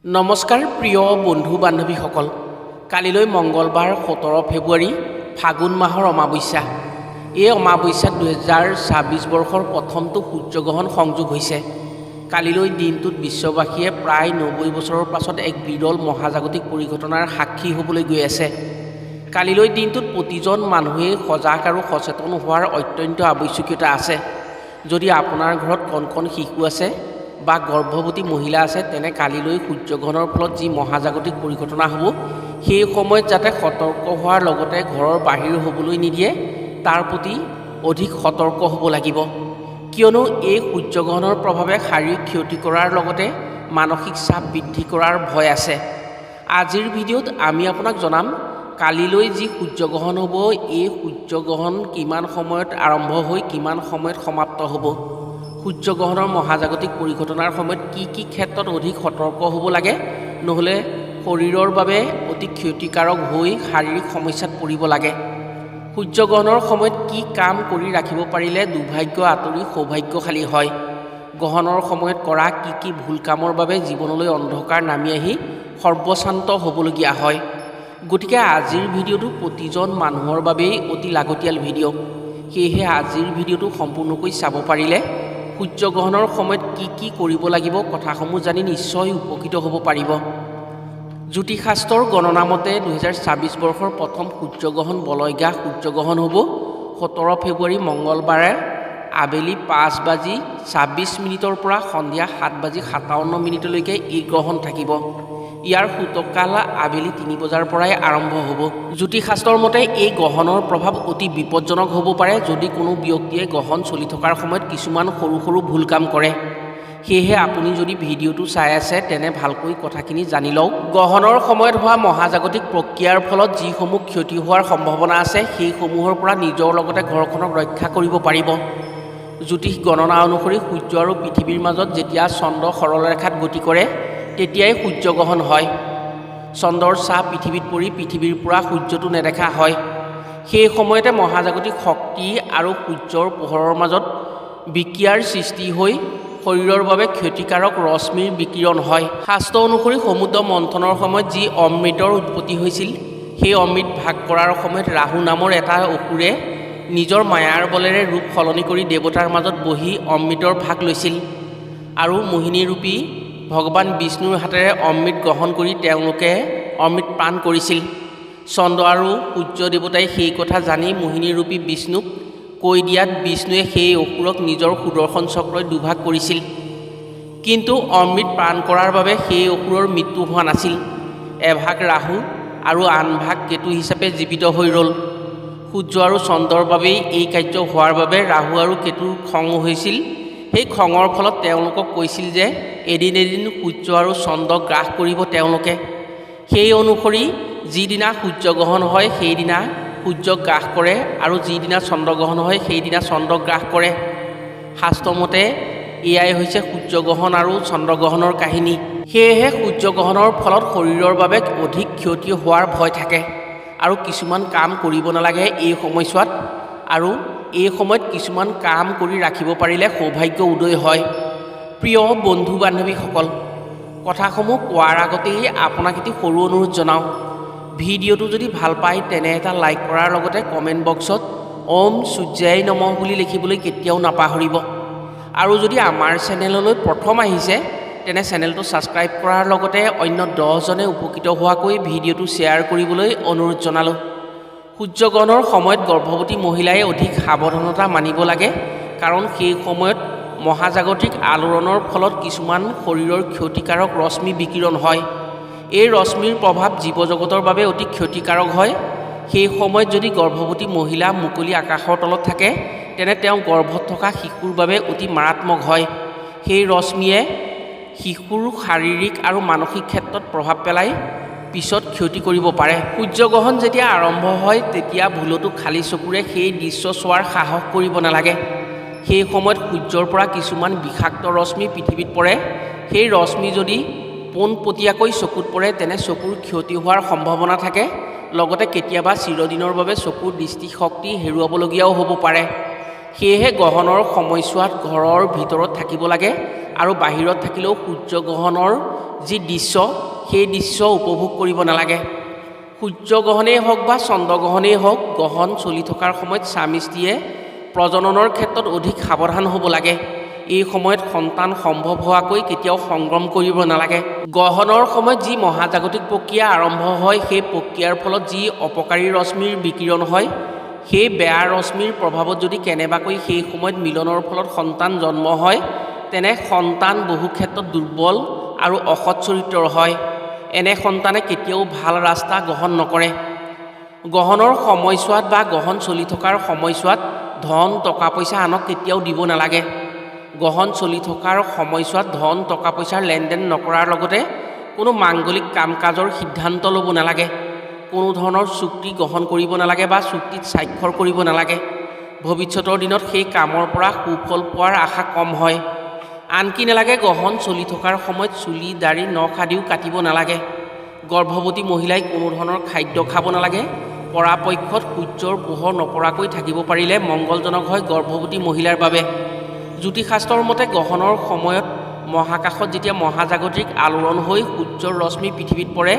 নমস্কাৰ প্ৰিয় বন্ধু বান্ধৱীসকল, কালিলৈ মঙ্গলবাৰ 17 ফেব্ৰুৱাৰী ফাগুন মাহৰ অমাৱস্যা। এই অমাৱস্যাত 2026 বৰ্ষৰ প্ৰথমটো সূৰ্যগ্ৰহণ সংযোগ হৈছে। কালিলৈ দিনটোত বিশ্ববাসীয়ে প্ৰায় 90 বছৰৰ পাছত এক বিৰল মহাজাগতিক পৰিঘটনাৰ সাক্ষী হ'বলৈ গৈ আছে। কালিলৈ দিনটোত প্ৰতিজন মানুহেই সজাগ আৰু সচেতন হোৱাৰ অত্যন্ত আৱশ্যকীয়তা আছে। যদি আপোনাৰ ঘৰত কণ শিশু আছে বা গৰ্ভৱতী মহিলা আছে, তেনে কালিলৈ সূৰ্যগ্ৰহণৰ ফলত যি মহাজাগতিক পৰিঘটনা হ'ব, সেই সময়ত যাতে সতৰ্ক হোৱাৰ লগতে ঘৰৰ বাহিৰ হ'বলৈ নিদিয়ে, তাৰ প্ৰতি অধিক সতৰ্ক হ'ব লাগিব। কিয়নো এই সূৰ্যগ্ৰহণৰ প্ৰভাৱে শাৰীৰিক ক্ষতি কৰাৰ লগতে মানসিক চাপ বৃদ্ধি কৰাৰ ভয় আছে। আজিৰ ভিডিঅ'ত আমি আপোনাক জনাম কালিলৈ যি সূৰ্যগ্ৰহণ হ'ব, এই সূৰ্যগ্ৰহণ কিমান সময়ত আৰম্ভ হৈ কিমান সময়ত সমাপ্ত হ'ব। সূৰ্যগ্ৰহণৰ মহাজাগতিক পৰিঘটনাৰ সময়ত কি কি ক্ষেত্ৰত অধিক সতৰ্ক হ'ব লাগে, নহ'লে শৰীৰৰ বাবে অতি ক্ষতিকাৰক হৈ শাৰীৰিক সমস্যাত পৰিব লাগে। সূৰ্যগ্ৰহণৰ সময়ত কি কাম কৰি ৰাখিব পাৰিলে দুৰ্ভাগ্য আঁতৰি সৌভাগ্যশালী হয়। গ্ৰহণৰ সময়ত কৰা কি কি ভুল কামৰ বাবে জীৱনলৈ অন্ধকাৰ নামি আহি সৰ্বশান্ত হ'বলগীয়া হয়। গতিকে আজিৰ ভিডিঅ'টো প্ৰতিজন মানুহৰ বাবেই অতি লাগতিয়াল ভিডিঅ'। সেয়েহে আজিৰ ভিডিঅ'টো সম্পূৰ্ণকৈ চাব পাৰিলে সূৰ্যগ্ৰহণৰ সময়ত কি কি কৰিব লাগিব কথাসমূহ জানি নিশ্চয় উপকৃত হ'ব পাৰিব। জ্যোতিষশাস্ত্ৰৰ গণনা মতে 2026 বৰ্ষৰ প্ৰথম সূৰ্যগ্ৰহণ বলয়গ্ৰাস সূৰ্যগ্ৰহণ হ'ব 17 ফেব্ৰুৱাৰী মঙ্গলবাৰে আবেলি 5:26 পৰা সন্ধিয়া 7:57 এই গ্ৰহণ থাকিব। ইয়াৰ সূতককাল আবেলি 3 বজাৰ পৰাই আৰম্ভ হ'ব। জ্যোতিষশাস্ত্ৰৰ মতে এই গ্ৰহণৰ প্ৰভাৱ অতি বিপদজনক হ'ব পাৰে যদি কোনো ব্যক্তিয়ে গ্ৰহণ চলি থকাৰ সময়ত কিছুমান সৰু সৰু ভুল কাম কৰে। সেয়েহে আপুনি যদি ভিডিঅ'টো চাই আছে তেনে ভালকৈ কথাখিনি জানি লওক। গ্ৰহণৰ সময়ত হোৱা মহাজাগতিক প্ৰক্ৰিয়াৰ ফলত যিসমূহ ক্ষতি হোৱাৰ সম্ভাৱনা আছে, সেইসমূহৰ পৰা নিজৰ লগতে ঘৰখনক ৰক্ষা কৰিব পাৰিব। জ্যোতিষ গণনা অনুসৰি সূৰ্য আৰু পৃথিৱীৰ মাজত যেতিয়া চন্দ্ৰ সৰলৰেখাত গতি কৰে, তেতিয়াই সূৰ্যগ্ৰহণ হয়। চন্দ্ৰৰ ছাঁ পৃথিৱীত পৰি পৃথিৱীৰ পৰা সূৰ্যটো নেদেখা হয়। সেই সময়তে মহাজাগতিক শক্তি আৰু সূৰ্যৰ পোহৰৰ মাজত বিক্ৰিয়াৰ সৃষ্টি হৈ শৰীৰৰ বাবে ক্ষতিকাৰক ৰশ্মিৰ বিকিৰণ হয়। শাস্ত্ৰ অনুসৰি সমুদ্ৰ মন্থনৰ সময়ত যি অমৃতৰ উৎপত্তি হৈছিল, সেই অমৃত ভাগ কৰাৰ সময়ত ৰাহু নামৰ এটা অসুৰে নিজৰ মায়াৰ বলেৰে ৰূপ সলনি কৰি দেৱতাৰ মাজত বহি অমৃতৰ ভাগ লৈছিল আৰু মোহিনীৰূপী ভগৱান বিষ্ণুৰ হাতেৰে অমৃত গ্ৰহণ কৰি তেওঁলোকে অমৃত পান কৰিছিল। চন্দ্ৰ আৰু সূৰ্য দেৱতাই সেই কথা জানি মোহিনীৰূপী বিষ্ণুক কৈ দিয়াত বিষ্ণুৱে সেই অসুৰক নিজৰ সুদৰ্শন চক্ৰই দুভাগ কৰিছিল। কিন্তু অমৃত পান কৰাৰ বাবে সেই অসুৰৰ মৃত্যু হোৱা নাছিল। এভাগ ৰাহু আৰু আন ভাগ কেতু হিচাপে জীৱিত হৈ ৰ'ল। সূৰ্য আৰু চন্দ্ৰৰ বাবেই এই কাৰ্য হোৱাৰ বাবে ৰাহু আৰু কেতুৰ খং হৈছিল। সেই খঙৰ ফলত তেওঁলোকক কৈছিল যে এদিন সূৰ্য আৰু চন্দ্ৰক গ্ৰাস কৰিব তেওঁলোকে। সেই অনুসৰি যিদিনা সূৰ্যগ্ৰহণ হয় সেইদিনা সূৰ্যক গ্ৰাস কৰে আৰু যিদিনা চন্দ্ৰগ্ৰহণ হয় সেইদিনা চন্দ্ৰক গ্ৰাস কৰে। শাস্ত্ৰমতে এয়াই হৈছে সূৰ্যগ্ৰহণ আৰু চন্দ্ৰগ্ৰহণৰ কাহিনী। সেয়েহে সূৰ্যগ্ৰহণৰ ফলত শৰীৰৰ বাবে অধিক ক্ষতি হোৱাৰ ভয় থাকে আৰু কিছুমান কাম কৰিব নালাগে এই সময়ছোৱাত, আৰু এই সময়ত কিছুমান কাম কৰি ৰাখিব পাৰিলে সৌভাগ্য উদয় হয়। প্ৰিয় বন্ধু বান্ধৱীসকল, কথাসমূহ কোৱাৰ আগতেই আপোনাক এটি সৰু অনুৰোধ জনাওঁ। ভিডিঅ'টো যদি ভাল পায় তেনে এটা লাইক কৰাৰ লগতে কমেণ্ট বক্সত ওম সূৰ্যায় নমঃ বুলি লিখিবলৈ কেতিয়াও নাপাহৰিব। আৰু যদি আমাৰ চেনেললৈ প্ৰথম আহিছে তেনে চেনেলটো ছাবস্ক্ৰাইব কৰাৰ লগতে অন্য 10জনে উপকৃত হোৱাকৈ ভিডিঅ'টো শ্বেয়াৰ কৰিবলৈ অনুৰোধ জনালোঁ। সূৰ্যগ্ৰহণৰ সময়ত গৰ্ভৱতী মহিলাই অধিক সাৱধানতা মানিব লাগে, কাৰণ সেই সময়ত মহাজাগতিক আলোড়নৰ ফলত কিছুমান শৰীৰৰ ক্ষতিকাৰক ৰশ্মি বিকিৰণ হয়। এই ৰশ্মিৰ প্ৰভাৱ জীৱজগতৰ বাবে অতি ক্ষতিকাৰক হয়। সেই সময়ত যদি গৰ্ভৱতী মহিলা মুকলি আকাশৰ তলত থাকে, তেনে তেওঁ গৰ্ভত থকা শিশুৰ বাবে অতি মাৰাত্মক হয়। সেই ৰশ্মিয়ে শিশুৰ শাৰীৰিক আৰু মানসিক ক্ষেত্ৰত প্ৰভাৱ পেলাই পিছত ক্ষতি কৰিব পাৰে। সূৰ্যগ্ৰহণ যেতিয়া আৰম্ভ হয় তেতিয়া ভুলতো খালী চকুৰে সেই দৃশ্য চোৱাৰ সাহস কৰিব নালাগে। সেই সময়ত সূৰ্যৰ পৰা কিছুমান বিষাক্ত ৰশ্মি পৃথিৱীত পৰে। সেই ৰশ্মি যদি পোনপটীয়াকৈ চকুত পৰে তেনে চকুৰ ক্ষতি হোৱাৰ সম্ভাৱনা থাকে, লগতে কেতিয়াবা চিৰদিনৰ বাবে চকুৰ দৃষ্টিশক্তি হেৰুৱাবলগীয়াও হ'ব পাৰে। সেয়েহে গ্ৰহণৰ সময়ছোৱাত ঘৰৰ ভিতৰত থাকিব লাগে আৰু বাহিৰত থাকিলেও সূৰ্যগ্ৰহণৰ যি দৃশ্য সেই দৃশ্য উপভোগ কৰিব নালাগে। সূৰ্যগ্ৰহণেই হওক বা চন্দ্ৰগ্ৰহণেই হওক, গ্ৰহণ চলি থকাৰ সময়ত স্বামী স্ত্ৰীয়ে প্ৰজননৰ ক্ষেত্ৰত অধিক সাৱধান হ'ব লাগে। এই সময়ত সন্তান সম্ভৱ হোৱাকৈ কেতিয়াও সংগ্ৰম কৰিব নালাগে। গ্ৰহণৰ সময়ত যি মহাজাগতিক প্ৰক্ৰিয়া আৰম্ভ হয়, সেই প্ৰক্ৰিয়াৰ ফলত যি অপকাৰী ৰশ্মিৰ বিকিৰণ হয়, সেই বেয়া ৰশ্মিৰ প্ৰভাৱত যদি কেনেবাকৈ সেই সময়ত মিলনৰ ফলত সন্তান জন্ম হয়, তেনে সন্তান বহু ক্ষেত্ৰত দুৰ্বল আৰু অসৎ চৰিত্ৰৰ হয়। এনে সন্তানে কেতিয়াও ভাল ৰাস্তা গ্ৰহণ নকৰে। গ্ৰহণৰ সময়ছোৱাত বা গ্ৰহণ চলি থকাৰ সময়ছোৱাত ধন টকা পইচা আনক কেতিয়াও দিব নালাগে। গ্ৰহণ চলি থকাৰ সময়ছোৱাত ধন টকা পইচাৰ লেনদেন নকৰাৰ লগতে কোনো মাংগলিক কাম কাজৰ সিদ্ধান্ত ল'ব নালাগে। কোনো ধৰণৰ চুক্তি গ্ৰহণ কৰিব নালাগে বা চুক্তিত স্বাক্ষৰ কৰিব নালাগে। ভৱিষ্যতৰ দিনত সেই কামৰ পৰা সুফল পোৱাৰ আশা কম হয়। আনকি নালাগে গ্ৰহণ চলি থকাৰ সময়ত চুলি দাড়ি নখ আদিও কাটিব নালাগে। গৰ্ভৱতী মহিলাই কোনো ধৰণৰ খাদ্য খাব নালাগে। পৰাপক্ষত সূৰ্যৰ পোহৰ নপৰাকৈ থাকিব পাৰিলে মংগলজনক হয় গৰ্ভৱতী মহিলাৰ বাবে। জ্যোতিষশাস্ত্ৰৰ মতে গ্ৰহণৰ সময়ত মহাকাশত যেতিয়া মহাজাগতিক আলোড়ন হৈ সূৰ্যৰ ৰশ্মি পৃথিৱীত পৰে,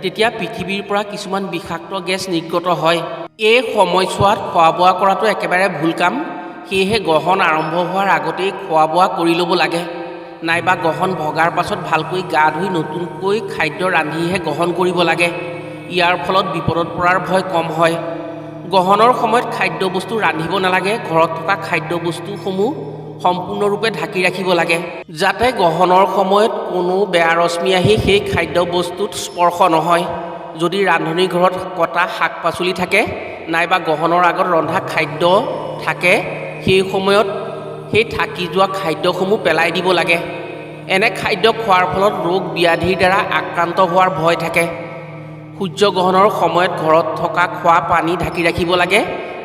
তেতিয়া পৃথিৱীৰ পৰা কিছুমান বিষাক্ত গেছ নিৰ্গত হয়। এই সময়ছোৱাত খোৱা বোৱা কৰাটো একেবাৰে ভুল কাম। সেয়েহে গ্ৰহণ আৰম্ভ হোৱাৰ আগতেই খোৱা বোৱা কৰি ল'ব লাগে। নাইবা গ্ৰহণ ভগাৰ পাছত ভালকৈ গা ধুই নতুনকৈ খাদ্য ৰান্ধিহে গ্ৰহণ কৰিব লাগে। ইয়াৰ ফলত বিপদত পৰাৰ ভয় কম হয়। গ্ৰহণৰ সময়ত খাদ্যবস্তু ৰান্ধিব নালাগে। ঘৰত থকা খাদ্যবস্তুসমূহ সম্পূৰ্ণৰূপে ঢাকি ৰাখিব লাগে, যাতে গ্ৰহণৰ সময়ত কোনো বেয়া ৰশ্মি আহি সেই খাদ্যবস্তুত স্পৰ্শ নহয়। যদি ৰান্ধনি ঘৰত কটা শাক পাচলি থাকে নাইবা গ্ৰহণৰ আগত ৰন্ধা খাদ্য থাকে, সেই সময়ত সেই থাকি যোৱা খাদ্যসমূহ পেলাই দিব লাগে। এনে খাদ্য খোৱাৰ ফলত ৰোগ ব্যাধিৰ দ্বাৰা আক্ৰান্ত হোৱাৰ ভয় থাকে। সূৰ্যগ্ৰহণৰ সময়ত ঘৰত থকা খোৱা পানী ঢাকি ৰাখিব লাগে।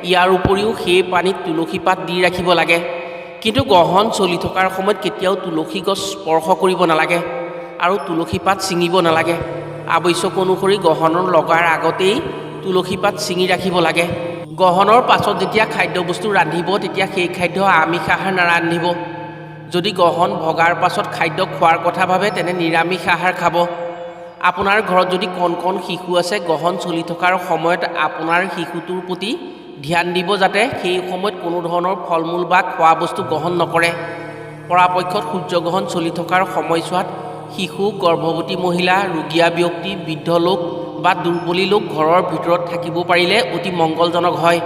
ইয়াৰ উপৰিও সেই পানীত তুলসী পাত দি ৰাখিব লাগে। কিন্তু গ্ৰহণ চলি থকাৰ সময়ত কেতিয়াও তুলসী গছ স্পৰ্শ কৰিব নালাগে আৰু তুলসী পাত ছিঙিব নালাগে। আৱশ্যক অনুসৰি গ্ৰহণৰ লগাৰ আগতেই তুলসী পাত ছিঙি ৰাখিব লাগে। গ্ৰহণৰ পাছত যেতিয়া খাদ্যবস্তু ৰান্ধিব, তেতিয়া সেই খাদ্য আমিষ আহাৰ নাৰান্ধিব। যদি গ্ৰহণ ভগাৰ পাছত খাদ্য খোৱাৰ কথা ভাবে, তেনে নিৰামিষ আহাৰ খাব। আপোনাৰ ঘৰত যদি কণ কণ শিশু আছে, গ্ৰহণ চলি থকাৰ সময়ত আপোনাৰ শিশুটোৰ প্ৰতি ধ্যান দিব, যাতে সেই সময়ত কোনো ধৰণৰ ফল মূল বা খোৱা বস্তু গ্ৰহণ নকৰে। পৰাপক্ষত সূৰ্যগ্ৰহণ চলি থকাৰ সময়ছোৱাত শিশু, গৰ্ভৱতী মহিলা, ৰোগীয়া ব্যক্তি, বৃদ্ধ লোক বা দুৰ্বলী লোক ঘৰৰ ভিতৰত থাকিব পাৰিলে অতি মংগলজনক হয়।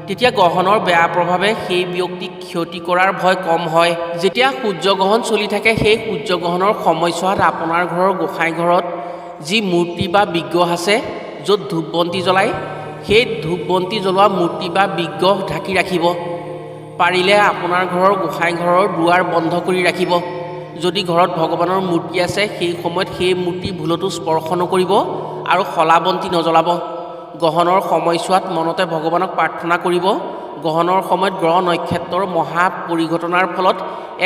তেতিয়া গ্ৰহণৰ বেয়া প্ৰভাৱে সেই ব্যক্তিক ক্ষতি কৰাৰ ভয় কম হয়। যেতিয়া সূৰ্যগ্ৰহণ চলি থাকে, সেই সূৰ্যগ্ৰহণৰ সময়ছোৱাত আপোনাৰ ঘৰৰ গোসাঁই ঘৰত যি মূৰ্তি বা বিগ্ৰহ আছে, য'ত ধূপ বন্তি জ্বলায়, সেই ধূপ বন্তি জ্বলোৱা মূৰ্তি বা বিগ্ৰহ ঢাকি ৰাখিব। পাৰিলে আপোনাৰ ঘৰৰ গোসাঁই ঘৰৰ দুৱাৰ বন্ধ কৰি ৰাখিব। যদি ঘৰত ভগৱানৰ মূৰ্তি আছে, সেই সময়ত সেই মূৰ্তি ভুলতো স্পৰ্শ নকৰিব আৰু শলা বন্তি নজ্বলাব। গ্ৰহণৰ সময়ছোৱাত মনতে ভগৱানক প্ৰাৰ্থনা কৰিব। গ্ৰহণৰ সময়ত গ্ৰহ নক্ষত্ৰৰ মহা পৰিঘটনাৰ ফলত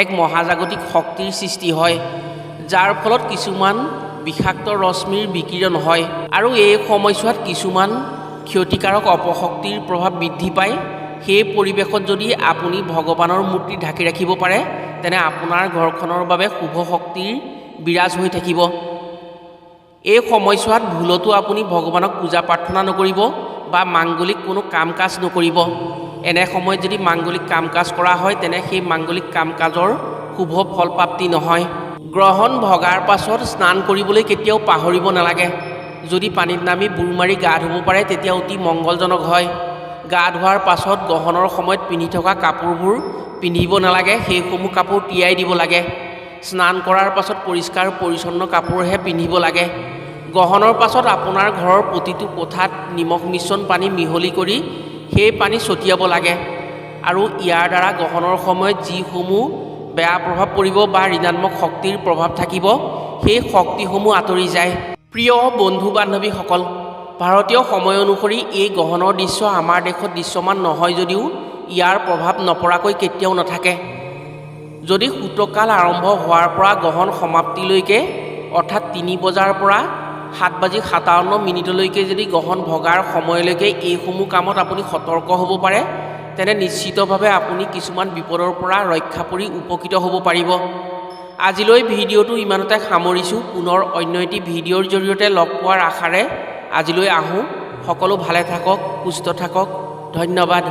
এক মহাজাগতিক শক্তিৰ সৃষ্টি হয়, যাৰ ফলত কিছুমান বিষাক্ত ৰশ্মিৰ বিকিৰণ হয় আৰু এই সময়ছোৱাত কিছুমান ক্ষতিকাৰক অপশক্তিৰ প্ৰভাৱ বৃদ্ধি পায়। সেই পৰিৱেশত যদি আপুনি ভগৱানৰ মূৰ্তি ঢাকি ৰাখিব পাৰে, তেনে আপোনাৰ ঘৰখনৰ বাবে শুভ শক্তিৰ বিৰাজ হৈ থাকিব। এই সময়ছোৱাত ভুলতো আপুনি ভগৱানক পূজা প্ৰাৰ্থনা নকৰিব বা মাংগলিক কোনো কাম কাজ নকৰিব। এনে সময়ত যদি মাংগলিক কাম কাজ কৰা হয়, তেনে সেই মাংগলিক কাম কাজৰ শুভ ফলপ্ৰাপ্তি নহয়। গ্ৰহণ ভগাৰ পাছত স্নান কৰিবলৈ কেতিয়াও পাহৰিব নালাগে। যদি পানীত নামি বুৰ মাৰি গা ধুব পাৰে, তেতিয়া অতি মংগলজনক হয়। গা ধোৱাৰ পাছত গ্ৰহণৰ সময়ত পিন্ধি থকা কাপোৰবোৰ পিন্ধিব নালাগে, সেইসমূহ কাপোৰ তিয়াই দিব লাগে। স্নান কৰাৰ পাছত পৰিষ্কাৰ পৰিচ্ছন্ন কাপোৰহে পিন্ধিব লাগে। গ্ৰহণৰ পাছত আপোনাৰ ঘৰৰ প্ৰতিটো কোঠাত নিমখ মিশ্ৰণ পানী মিহলি কৰি সেই পানী ছটিয়াব লাগে আৰু ইয়াৰ দ্বাৰা গ্ৰহণৰ সময়ত যিসমূহ বেয়া প্ৰভাৱ পৰিব বা ঋণাত্মক শক্তিৰ প্ৰভাৱ থাকিব, সেই শক্তিসমূহ আঁতৰি যায়। প্ৰিয় বন্ধু বান্ধৱীসকল, ভাৰতীয় সময় অনুসৰি এই গ্ৰহণৰ দৃশ্য আমাৰ দেশত দৃশ্যমান নহয় যদিও ইয়াৰ প্ৰভাৱ নপৰাকৈ কেতিয়াও নাথাকে। যদি সূতকাল আৰম্ভ হোৱাৰ পৰা গ্ৰহণ সমাপ্তিলৈকে, অৰ্থাৎ 3 বজাৰ পৰা 7:57 যদি গ্ৰহণ ভগাৰ সময়লৈকে এইসমূহ কামত আপুনি সতৰ্ক হ'ব পাৰে, তেনে নিশ্চিতভাৱে আপুনি কিছুমান বিপদৰ পৰা ৰক্ষা পৰি উপকৃত হ'ব পাৰিব। আজিলৈ ভিডিঅ'টো ইমানতে সামৰিছোঁ। পুনৰ অন্য এটি ভিডিঅ'ৰ জৰিয়তে লগ পোৱাৰ আশাৰে আজিলৈ আহোঁ। সকলো ভালে থাকক, সুস্থ থাকক। ধন্যবাদ।